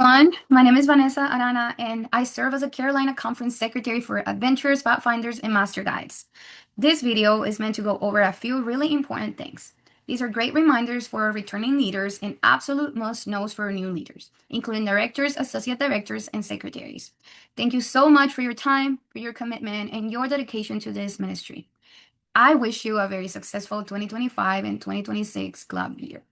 Everyone, my name is Vanessa Arana, and I serve as a Carolina Conference Secretary for Adventurers, Pathfinders, and Master Guides. This video is meant to go over a few really important things. These are great reminders for returning leaders and absolute must-knows for new leaders, including directors, associate directors, and secretaries. Thank you so much for your time, for your commitment, and your dedication to this ministry. I wish you a very successful 2025 and 2026 club year.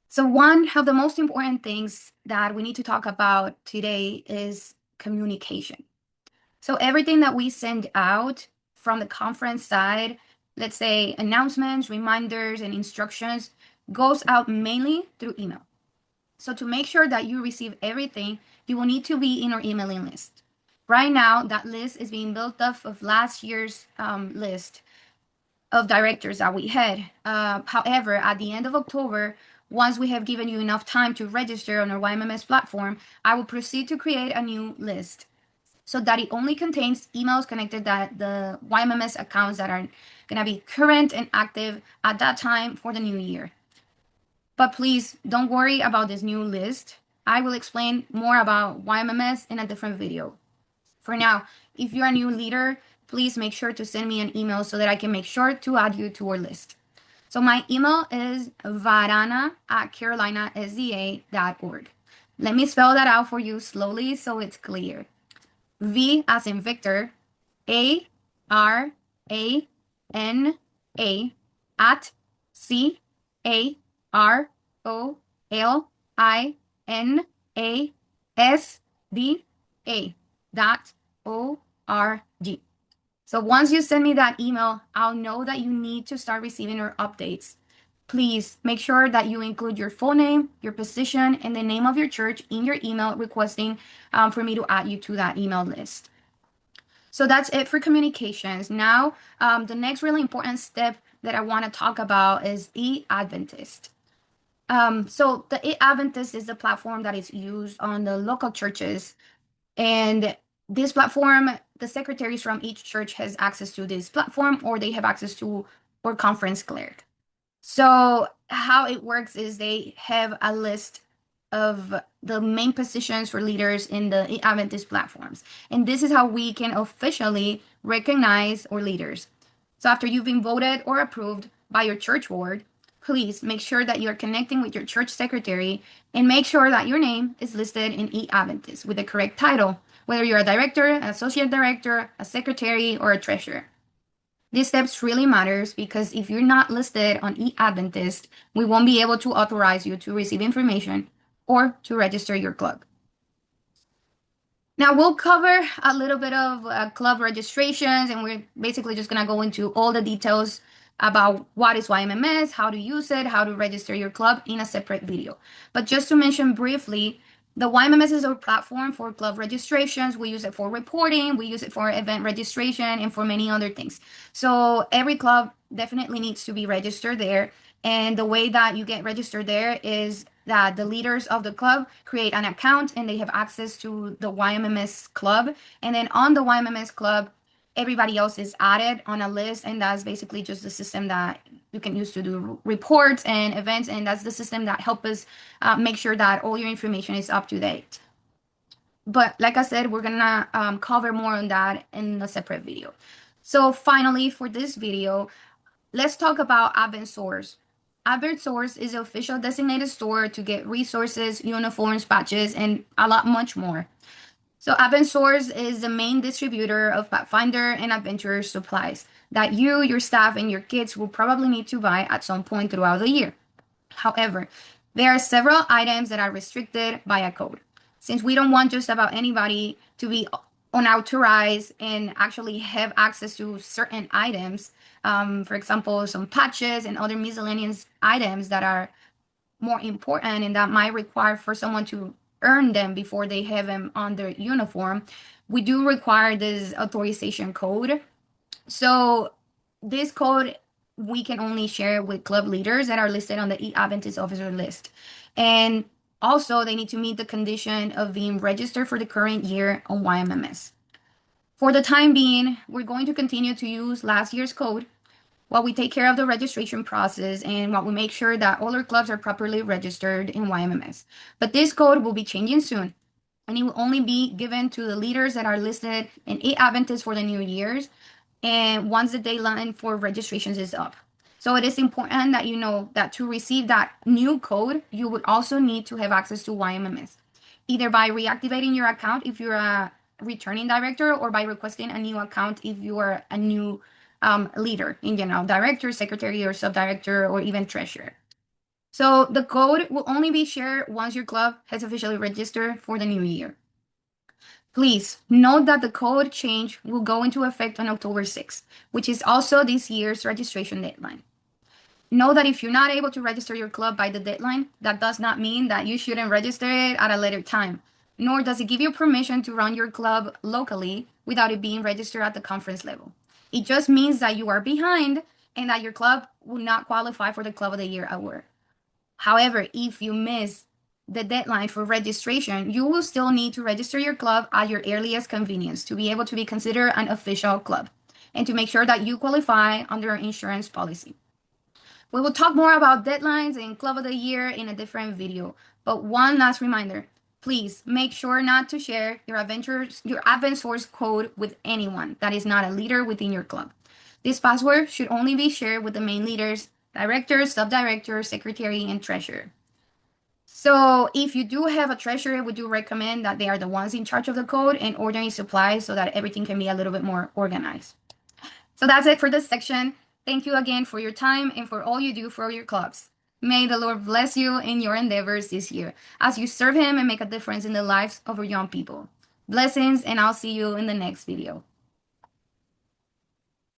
So one of the most important things that we need to talk about today is communication. So everything that we send out from the conference side, let's say announcements, reminders, and instructions, goes out mainly through email. So to make sure that you receive everything, you will need to be in our emailing list. Right now, that list is being built off of last year's list of directors that we had. However, at the end of October, once we have given you enough time to register on our YMMS platform, I will proceed to create a new list so that it only contains emails connected that the YMMS accounts that are going to be current and active at that time for the new year. But please don't worry about this new list. I will explain more about YMMS in a different video. For now, if you're a new leader, please make sure to send me an email so that I can make sure to add you to our list. So my email is varana@carolinasda.org. Let me spell that out for you slowly so it's clear. V as in Victor, ARANA at CAROLINASDA.org. So once you send me that email, I'll know that you need to start receiving our updates. Please make sure that you include your full name, your position, and the name of your church in your email requesting for me to add you to that email list. So that's it for communications. Now, the next really important step that I want to talk about is e-Adventist. So the e-Adventist is the platform that is used on the local churches, and this platform, the secretaries from each church has access to this platform, or they have access to our conference clerk. So how it works is they have a list of the main positions for leaders in the Adventist platforms. And this is how we can officially recognize our leaders. So after you've been voted or approved by your church board, please make sure that you're connecting with your church secretary and make sure that your name is listed in e-Adventist with the correct title, whether you're a director, an associate director, a secretary, or a treasurer. These steps really matters because if you're not listed on e-Adventist, we won't be able to authorize you to receive information or to register your club. Now we'll cover a little bit of club registrations, and we're basically just gonna go into all the details about what is YMMS, how to use it, how to register your club in a separate video. But just to mention briefly, the YMMS is our platform for club registrations. We use it for reporting, we use it for event registration, and for many other things. So every club definitely needs to be registered there. And the way that you get registered there is that the leaders of the club create an account and they have access to the YMMS club. And then on the YMMS club, everybody else is added on a list. And that's basically just the system that you can use to do reports and events. And that's the system that helps us make sure that all your information is up to date. But like I said, we're gonna cover more on that in a separate video. So finally, for this video, let's talk about Advent Source. Advent Source is the official designated store to get resources, uniforms, patches, and a lot much more. So Advent Source is the main distributor of Pathfinder and Adventurer supplies that you, your staff, and your kids will probably need to buy at some point throughout the year. However, there are several items that are restricted by a code. Since we don't want just about anybody to be unauthorized and actually have access to certain items, for example, some patches and other miscellaneous items that are more important and that might require for someone to earn them before they have them on their uniform, we do require this authorization code. So this code we can only share with club leaders that are listed on the e-Adventist officer list. And also, they need to meet the condition of being registered for the current year on YMMS. For the time being, we're going to continue to use last year's code. while we take care of the registration process and while we make sure that all our clubs are properly registered in YMMS. But this code will be changing soon, and it will only be given to the leaders that are listed in 8 Adventists for the New Year's, and once the deadline for registrations is up. So it is important that you know that to receive that new code, you would also need to have access to YMMS, either by reactivating your account if you're a returning director, or by requesting a new account if you are a new leader in general, director, secretary, or subdirector, or even treasurer. So the code will only be shared once your club has officially registered for the new year. Please note that the code change will go into effect on October 6th, which is also this year's registration deadline. Know that if you're not able to register your club by the deadline, that does not mean that you shouldn't register it at a later time, nor does it give you permission to run your club locally without it being registered at the conference level. It just means that you are behind and that your club will not qualify for the Club of the Year award. However, if you miss the deadline for registration, you will still need to register your club at your earliest convenience to be able to be considered an official club and to make sure that you qualify under our insurance policy. We will talk more about deadlines and Club of the Year in a different video, but one last reminder. Please make sure not to share your Advent source code with anyone that is not a leader within your club. This password should only be shared with the main leaders, director, subdirector, secretary, and treasurer. So if you do have a treasurer, we do recommend that they are the ones in charge of the code and ordering supplies so that everything can be a little bit more organized. So that's it for this section. Thank you again for your time and for all you do for your clubs. May the Lord bless you in your endeavors this year as you serve Him and make a difference in the lives of our young people. Blessings, and I'll see you in the next video.